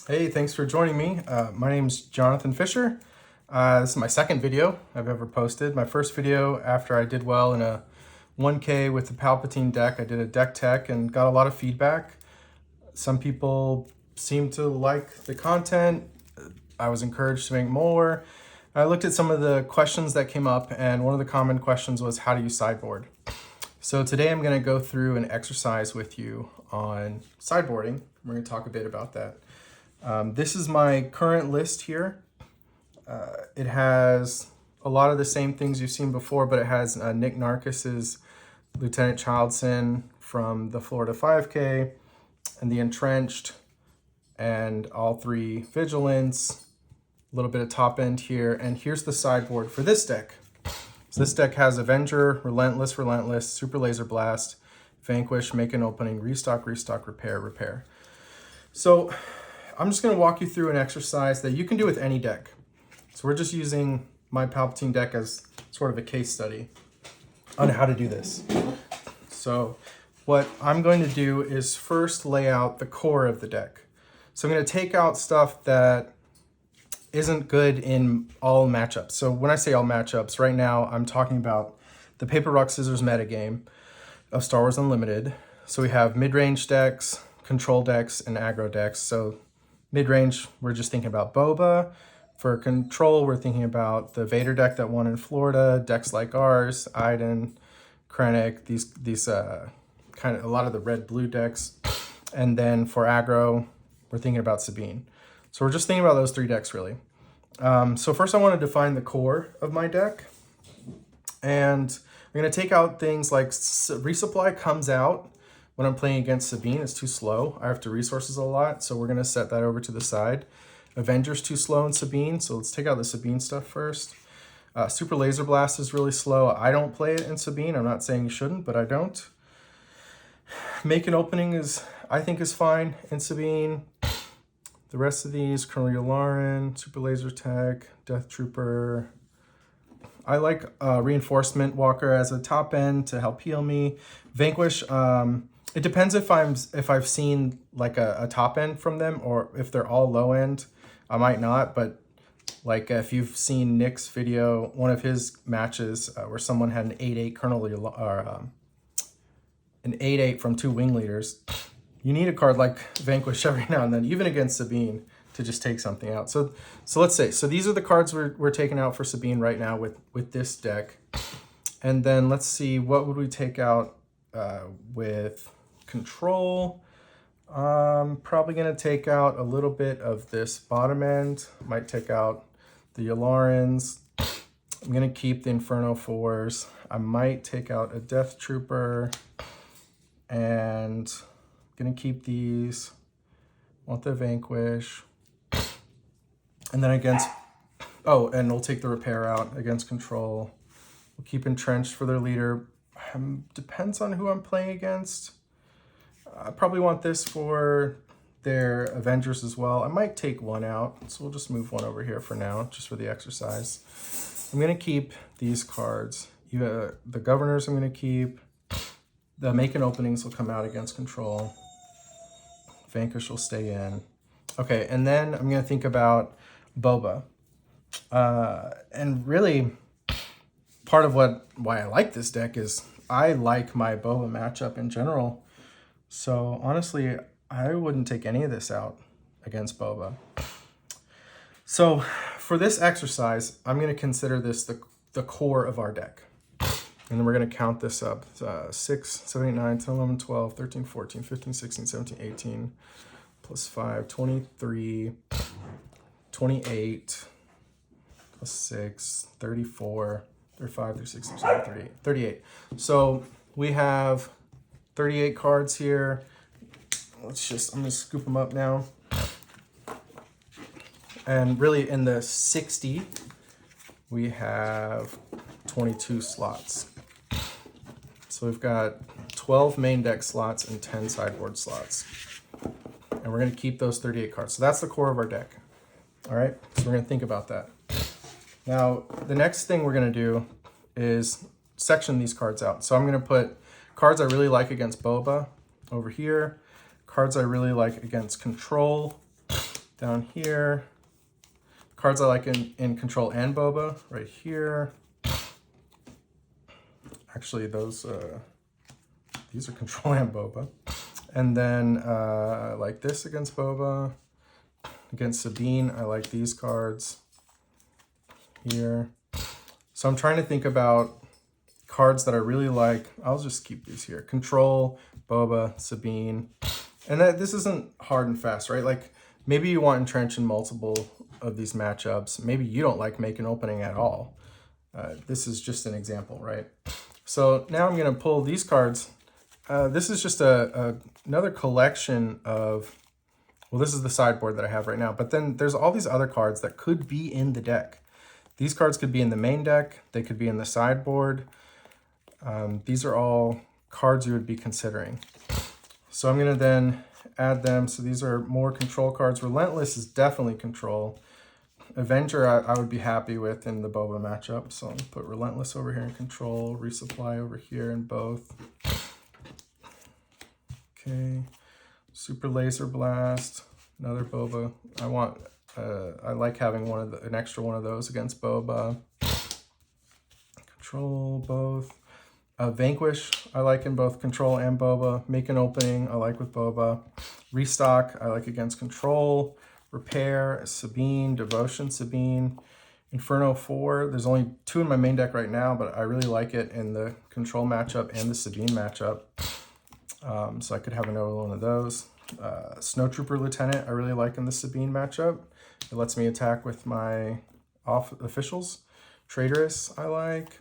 Hey, thanks for joining me. My name's Jonathan Fisher. This is my second video I've ever posted. My first video after I did well in a 1K with the Palpatine deck. I did a deck tech and got a lot of feedback. Some people seemed to like the content. I was encouraged to make more. I looked at some of the questions that came up, and one of the common questions was how do you sideboard? So today I'm going to go through an exercise with you on sideboarding. We're going to talk a bit about that. This is my current list here. It has a lot of the same things you've seen before, but it has Nick Narcis's Lieutenant Childson from the Florida 5K and the Entrenched and all three Vigilance, a little bit of top end here. And here's the sideboard for this deck. So this deck has Avenger, Relentless, Super Laser Blast, Vanquish, Make an Opening, Restock, Repair. So I'm just going to walk you through an exercise that you can do with any deck. So we're just using my Palpatine deck as sort of a case study on how to do this. So what I'm going to do is first lay out the core of the deck. So I'm going to take out stuff that isn't good in all matchups. So when I say all matchups, right now I'm talking about the paper, rock, scissors metagame of Star Wars Unlimited. So we have mid-range decks, control decks, and aggro decks. So mid-range, we're just thinking about Boba. For control, we're thinking about the Vader deck that won in Florida, decks like ours, Iden, Krennic, these kind of a lot of the red-blue decks. And then for aggro, we're thinking about Sabine. So we're just thinking about those three decks, really. So first I want to define the core of my deck. And I'm going to take out things like Resupply comes out when I'm playing against Sabine. It's too slow. I have to resources a lot, so we're going to set that over to the side. Avenger's too slow in Sabine, so let's take out the Sabine stuff first. Super Laser Blast is really slow. I don't play it in Sabine. I'm not saying you shouldn't, but I don't. Make an Opening I think is fine in Sabine. The rest of these, Colonel Yularen, Super Laser Tech, Death Trooper. I like Reinforcement Walker as a top end to help heal me. Vanquish, it depends if I've seen like a top end from them, or if they're all low end, I might not. But like if you've seen Nick's video, one of his matches where someone had an 8/8 Colonel or an 8/8 from two wing leaders, you need a card like Vanquish every now and then, even against Sabine, to just take something out. So let's say, so these are the cards we're taking out for Sabine right now with this deck. And then let's see, what would we take out with control? Probably going to take out a little bit of this bottom end. Might take out the Yularens. I'm going to keep the Inferno 4s. I might take out a Death Trooper. And I'm going to keep these. Want the Vanquish. And then against, and we'll take the Repair out against control. We'll keep Entrenched for their leader. Depends on who I'm playing against. I probably want this for their Avengers as well. I might take one out, so we'll just move one over here for now, just for the exercise. I'm going to keep these cards. The Governors I'm going to keep. The Make an Openings will come out against control. Vanquish will stay in. Okay, and then I'm going to think about Boba. And really, part of why I like this deck is I like my Boba matchup in general. So honestly, I wouldn't take any of this out against Boba. So for this exercise, I'm going to consider this the core of our deck. And then we're going to count this up. 6, 7, 8, 9, 10, 11, 12, 13, 14, 15, 16, 17, 18, plus 5, 23, 28, plus 6, 34, 35, 36, 37, 38, 38. So we have 38 cards here. I'm going to scoop them up now. And really in the 60, we have 22 slots. So we've got 12 main deck slots and 10 sideboard slots. And we're going to keep those 38 cards. So that's the core of our deck. All right, so we're going to think about that. Now, the next thing we're going to do is section these cards out. So I'm going to put cards I really like against Boba over here, cards I really like against Control Down here, cards I like in Control and Boba, right here. Actually, these are Control and Boba. And then I like this against Boba. Against Sabine, I like these cards here. So I'm trying to think about cards that I really like. I'll just keep these here. Control, Boba, Sabine. And this isn't hard and fast, right? Like maybe you want Entrench in multiple of these matchups. Maybe you don't like Make an Opening at all. This is just an example, right? So now I'm gonna pull these cards. This is just another collection of, well, this is the sideboard that I have right now, but then there's all these other cards that could be in the deck. These cards could be in the main deck. They could be in the sideboard. These are all cards you would be considering. So I'm gonna then add them. So these are more control cards. Relentless is definitely control. Avenger I would be happy with in the Boba matchup. So I'm gonna put Relentless over here in control, Resupply over here in both. Okay, Super Laser Blast, another Boba. I like having an extra one of those against Boba. Control both. Vanquish, I like in both Control and Boba. Make an Opening, I like with Boba. Restock, I like against Control. Repair, Sabine. Devotion, Sabine. Inferno 4, there's only 2 in my main deck right now, but I really like it in the Control matchup and the Sabine matchup. So I could have another one of those. Snowtrooper Lieutenant, I really like in the Sabine matchup. It lets me attack with my officials. Traitorous, I like.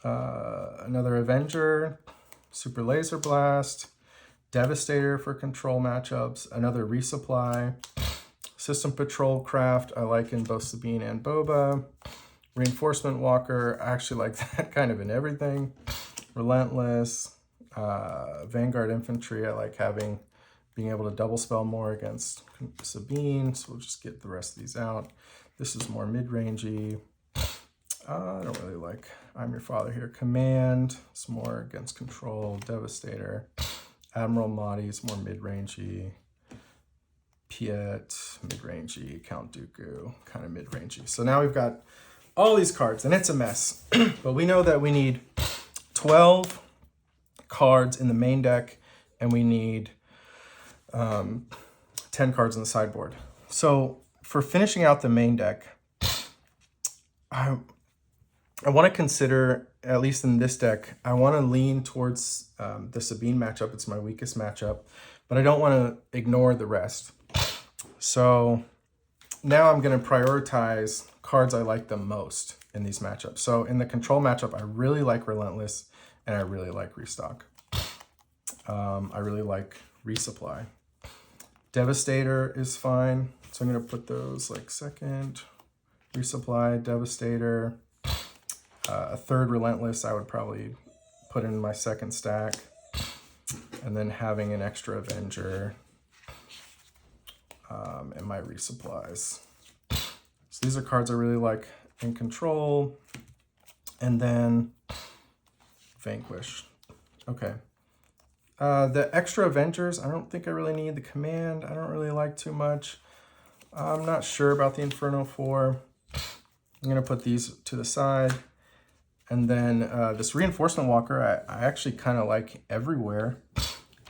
Another Avenger, Super Laser Blast, Devastator for control matchups, another Resupply, System Patrol Craft, I like in both Sabine and Boba, Reinforcement Walker, I actually like that kind of in everything, Relentless, Vanguard Infantry, I like being able to double spell more against Sabine, so we'll just get the rest of these out. This is more mid-rangey. I don't really like I'm Your Father here. Command, it's more against Control. Devastator. Admiral Mahdi is more mid-rangey. Piet, mid-rangey. Count Dooku, kind of mid-rangey. So now we've got all these cards, and it's a mess. But we know that we need 12 cards in the main deck, and we need 10 cards in the sideboard. So for finishing out the main deck, I want to consider, at least in this deck, I want to lean towards the Sabine matchup. It's my weakest matchup, but I don't want to ignore the rest. So now I'm going to prioritize cards I like the most in these matchups. So in the control matchup, I really like Relentless and I really like Restock. I really like Resupply. Devastator is fine. So I'm going to put those like second. Resupply, Devastator. A third Relentless I would probably put in my second stack. And then having an extra Avenger and my resupplies. So these are cards I really like in control. And then Vanquish. Okay. The extra Avengers, I don't think I really need. The command, I don't really like too much. I'm not sure about the Inferno 4. I'm going to put these to the side. And then this Reinforcement Walker, I actually kind of like everywhere.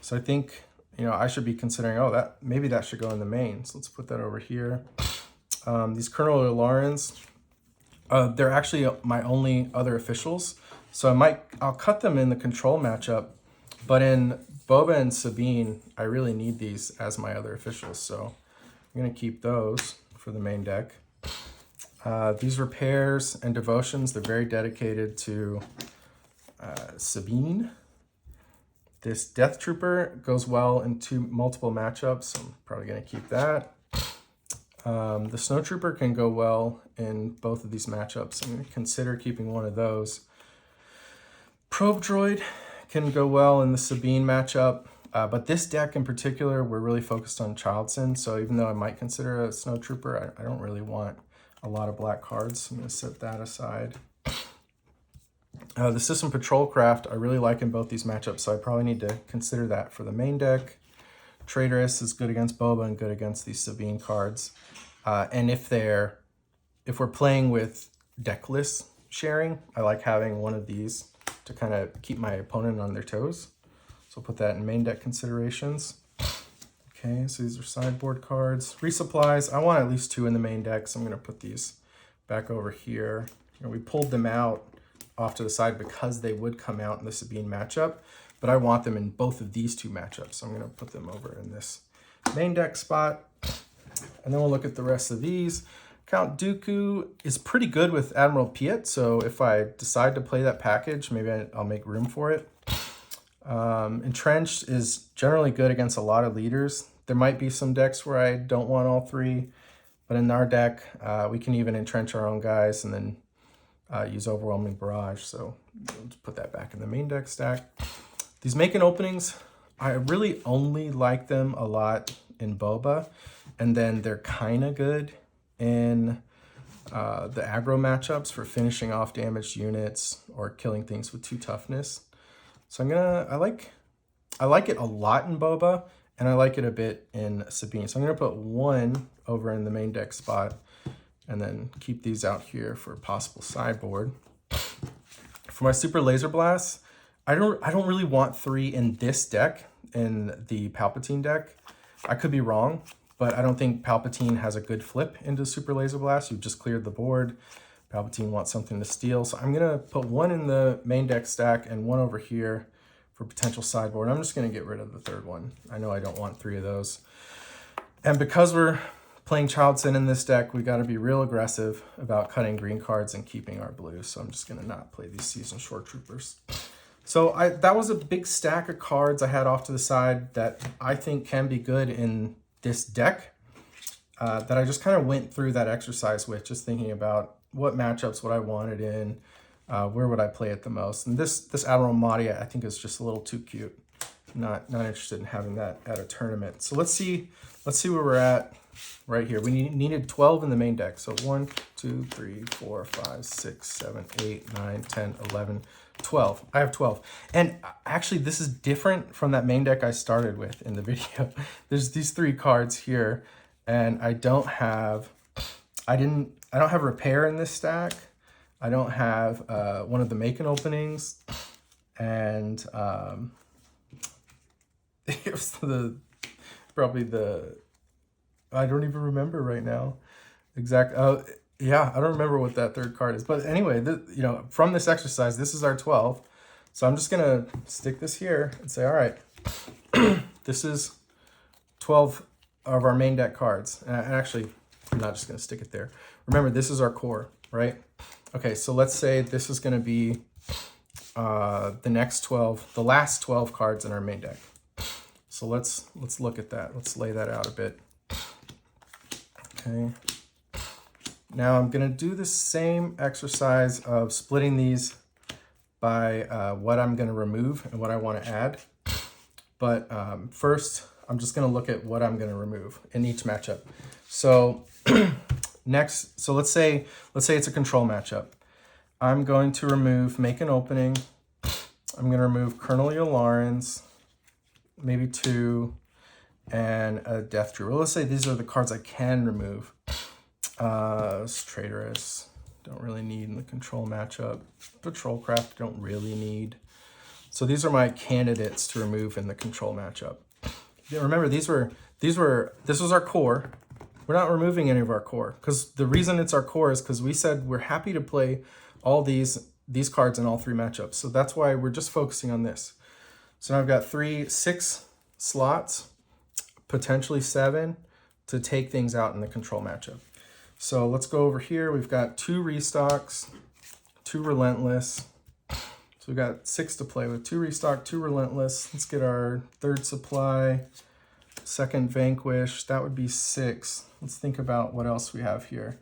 So I think, I should be considering, maybe that should go in the main. So let's put that over here. These Colonel Larens, they're actually my only other officials. So I'll cut them in the control matchup. But in Boba and Sabine, I really need these as my other officials. So I'm going to keep those for the main deck. These Repairs and Devotions, they're very dedicated to Sabine. This Death Trooper goes well into multiple matchups, so I'm probably going to keep that. The Snowtrooper can go well in both of these matchups. I'm going to consider keeping one of those. Probe Droid can go well in the Sabine matchup, but this deck in particular, we're really focused on Childson, so even though I might consider a Snowtrooper, I don't really want a lot of black cards. I'm going to set that aside. The System Patrol Craft I really like in both these matchups, so I probably need to consider that for the main deck. Traitorous is good against Boba and good against these Sabine cards. And if we're playing with deck list sharing, I like having one of these to kind of keep my opponent on their toes. So I'll put that in main deck considerations. Okay, so these are sideboard cards. Resupplies, I want at least 2 in the main deck, so I'm gonna put these back over here. You know, we pulled them out off to the side because they would come out in the Sabine matchup, but I want them in both of these 2 matchups. So I'm gonna put them over in this main deck spot. And then we'll look at the rest of these. Count Dooku is pretty good with Admiral Piet, so if I decide to play that package, maybe I'll make room for it. Entrenched is generally good against a lot of leaders. There might be some decks where I don't want all 3, but in our deck, we can even entrench our own guys and then use Overwhelming Barrage. So we'll just put that back in the main deck stack. These Make-In Openings, I really only like them a lot in Boba, and then they're kind of good in the aggro matchups for finishing off damaged units or killing things with 2 toughness. So I like it a lot in Boba, and I like it a bit in Sabine. So I'm gonna put 1 over in the main deck spot, and then keep these out here for a possible sideboard. For my Super Laser Blasts, I don't really want 3 in this deck, in the Palpatine deck. I could be wrong, but I don't think Palpatine has a good flip into Super Laser Blast. You've just cleared the board. Palpatine wants something to steal. So I'm gonna put 1 in the main deck stack and 1 over here for potential sideboard. I'm just gonna get rid of the 3rd one. I know I don't want 3 of those. And because we're playing Child Sin in this deck, we gotta be real aggressive about cutting green cards and keeping our blue. So I'm just gonna not play these Seasoned Shore Troopers. So that was a big stack of cards I had off to the side that I think can be good in this deck, that I just kind of went through that exercise with, just thinking about what matchups would I want it in, where would I play it the most. And this Admiral Madia, I think, is just a little too cute. Not interested in having that at a tournament. So let's see where we're at right here. We needed 12 in the main deck. So 1, 2, 3, 4, 5, 6, 7, 8, 9, 10, 11, 12. I have 12. And actually, this is different from that main deck I started with in the video. There's these 3 cards here, and I don't have Repair in this stack. I don't have one of the Make-In Openings, and it was I don't even remember right now yeah, I don't remember what that 3rd card is. But anyway, from this exercise, this is our 12. So I'm just gonna stick this here and say, all right, this is 12 of our main deck cards. And actually, I'm not just gonna stick it there. Remember, this is our core, right? Okay, so let's say this is gonna be the last 12 cards in our main deck. So let's look at that. Let's lay that out a bit. Okay. Now I'm gonna do the same exercise of splitting these by what I'm gonna remove and what I wanna add. But first, I'm just gonna look at what I'm gonna remove in each matchup. So so let's say it's a control matchup. I'm going to remove Make-In Opening. I'm gonna remove Colonel Yularen's, maybe 2, and a Death Trooper. Well, let's say these are the cards I can remove. Traitorous, don't really need in the control matchup. Patrolcraft, don't really need. So these are my candidates to remove in the control matchup. Yeah, remember, this was our core. We're not removing any of our core, because the reason it's our core is because we said we're happy to play all these cards in all 3 matchups. So that's why we're just focusing on this. So now I've got 6 slots, potentially 7, to take things out in the control matchup. So let's go over here. We've got 2 restocks, 2 relentless. So we've got 6 to play with. 2 restock, 2 relentless. Let's get our 3rd supply, 2nd vanquish. That would be 6. Let's think about what else we have here.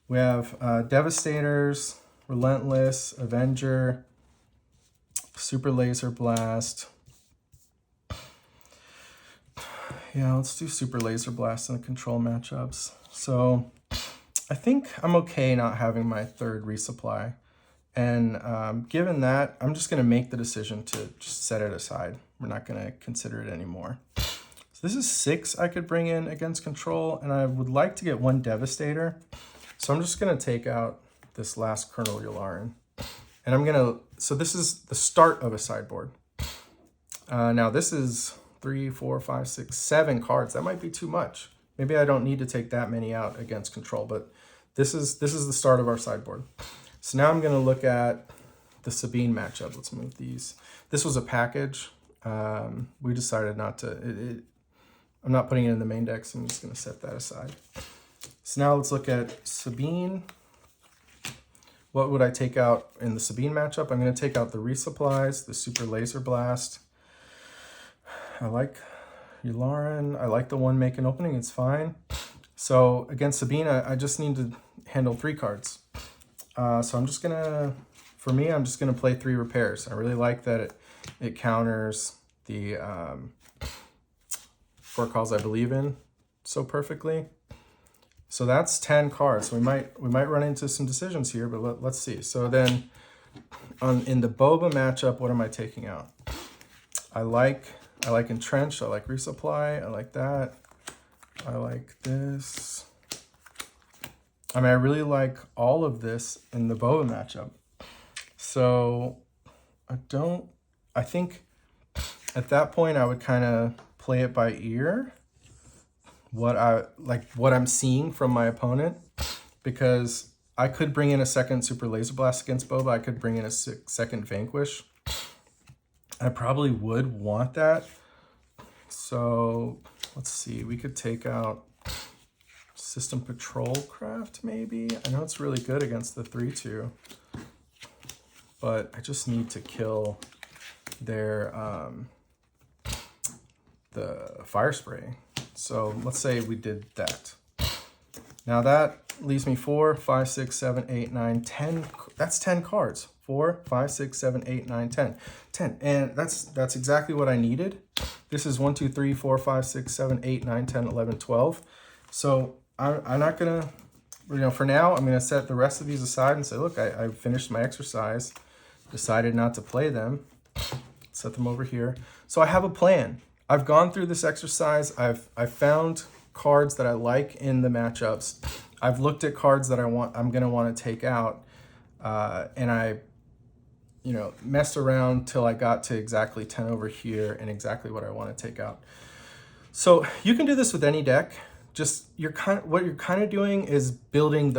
We have Devastators, Relentless, Avenger, Super Laser Blast. Yeah, let's do Super Laser Blast in the control matchups. So I think I'm okay not having my 3rd resupply. And given that, I'm just going to make the decision to just set it aside. We're not going to consider it anymore. So this is 6 I could bring in against control, and I would like to get 1 Devastator. So I'm just gonna take out this last Colonel Yularen. And I'm gonna, so this is the start of a sideboard. Now this is 3, 4, 5, 6, 7 cards. That might be too much. Maybe I don't need to take that many out against control, but this is the start of our sideboard. So now I'm gonna look at the Sabine matchup. Let's move these. This was a package. We decided not to, I'm not putting it in the main deck, so I'm just gonna set that aside. So now let's look at Sabine. What would I take out in the Sabine matchup? I'm going to take out the resupplies, the Super Laser Blast. I like Yularen. I like the 1 make an opening. It's fine. So against Sabine, I just need to handle 3 cards. So I'm just going to, for me, I'm just going to play 3 repairs. I really like that it counters the 4 calls I believe in so perfectly. So that's 10 cards. So we might run into some decisions here, but let's see. So then in the Boba matchup, what am I taking out? I like Entrench, I like Resupply, I like that. I like this. I mean, I really like all of this in the Boba matchup. So I think at that point I would kind of play it by ear. What I'm seeing from my opponent, because I could bring in a second Super Laser Blast against Boba. I could bring in a second Vanquish. I probably would want that. So let's see, we could take out System Patrol Craft maybe. I know it's really good against the 3/2, but I just need to kill their the Fire Spray. So let's say we did that. Now that leaves me 4, 5, 6, 7, 8, 9, 10. That's 10 cards. 4, 5, 6, 7, 8, 9, 10. 10. And that's exactly what I needed. This is 1, 2, 3, 4, 5, 6, 7, 8, 9, 10, 11, 12. So I'm not gonna, for now, I'm gonna set the rest of these aside and say, look, I finished my exercise, decided not to play them, set them over here. So I have a plan. I've gone through this exercise. I've found cards that I like in the matchups. I've looked at cards that I'm gonna want to take out, and I, messed around till I got to exactly 10 over here and exactly what I want to take out. So you can do this with any deck. Just what you're kind of doing is building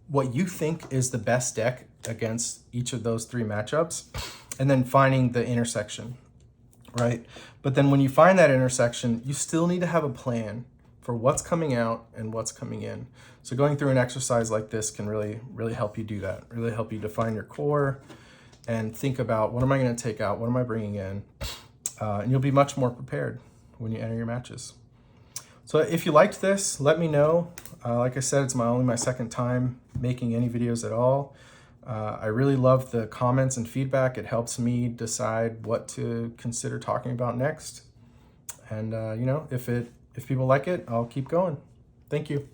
what you think is the best deck against each of those 3 matchups, and then finding the intersection. Right? But then when you find that intersection, you still need to have a plan for what's coming out and what's coming in. So going through an exercise like this can really, really help you do that, really help you define your core and think about, what am I going to take out? What am I bringing in? And you'll be much more prepared when you enter your matches. So if you liked this, let me know. Like I said, it's only my 2nd time making any videos at all. I really love the comments and feedback. It helps me decide what to consider talking about next. And if people like it, I'll keep going. Thank you.